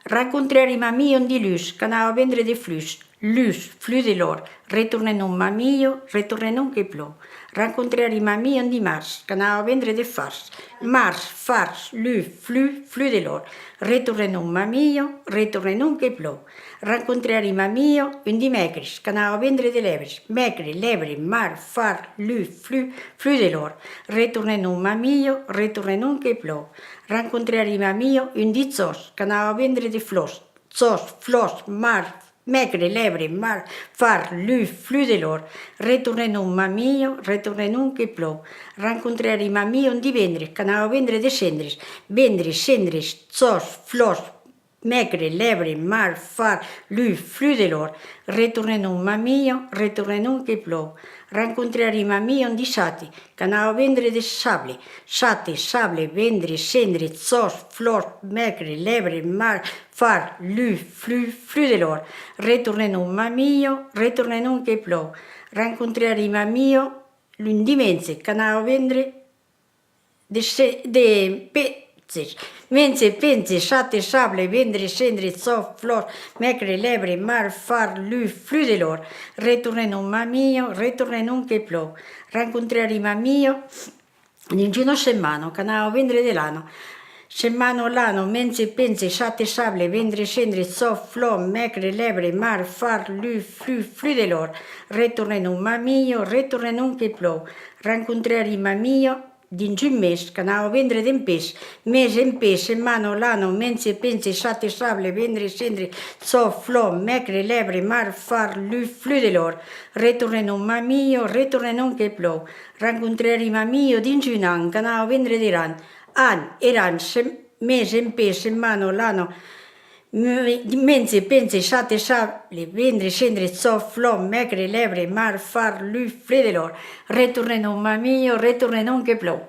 Rencontrer mamie di lus, che anava a vendre de flus. Lus, flux de l'or. Retourner un mamillo, retourner un che plou. Rencontrer mamie di mars, che anava a vendre de fars. Mars, fars, lus, flux de l'or. Retourner un mamillo, retourner un che plou. Rencontrer mamillo un dimecres, que anava a vendre de lebres. Mecre, lebre, mar, far, lus, flux de l'or. Retourner un mamillo, retourner un che plou. Rencontrer mamillo un ditzós, que anava a vendre de flors. Zós, flors, mar, mecre, lebre, mar, far, lus, flux de l'or. Retourner un mamillo, retourner un che plou. Rencontrer mamillo un divendres, que anava a vendre de cendres. Vendres, cendres, zós, flors, mecre, lebre, mar, far, lus, flux de l'or. Retourner un mamillo, retourner un che plou. Rencontrer mamillo un dissati, que anava a vendre de sable. Sate, sable, vendre, cendre, zós, flors, mecre, lebre, mar, far, lus, flux de l'or. Retourner un mamillo, retourner un che plou. Rencontrer mamillo un dimense, que anava a vendre de pezzes. Mense, pense, sate, sable, vendre, cendre, zós, flors, mecre, lebre, mar, far, lus, flux de l'or. Retourner un mamillo, retourner un che plou. Rencontrer mamillo in una settimana, che anava a vendere de l'anno. Settimana l'anno, mense, pense, sate, sable, vendre, cendre, zós, flors, mecre, lebre, mar, far, lus, flux de l'or. Retourner un mamillo, retourner un che plou. Rencontrer mamillo dins un mes, que anava a vendre d'en pes. Mes en pes, setmana l'anno, mense, pense, sate, sable, vendre, cendre, zós, flors, mecre, lebre, mar, far, lus, flux de l'or. Retourner un mamillo, retourner un che plou. Rencontrer mamillo dins un an, que anava a vendre d'eran. An, eran, mes en pes, setmana l'anno, mense, pense, sate, sable, vendre, cendre, zós, flors, mecre, lebre, mar, far, lus, flux de l'or. Retourner un mamillo, retourner un che plou.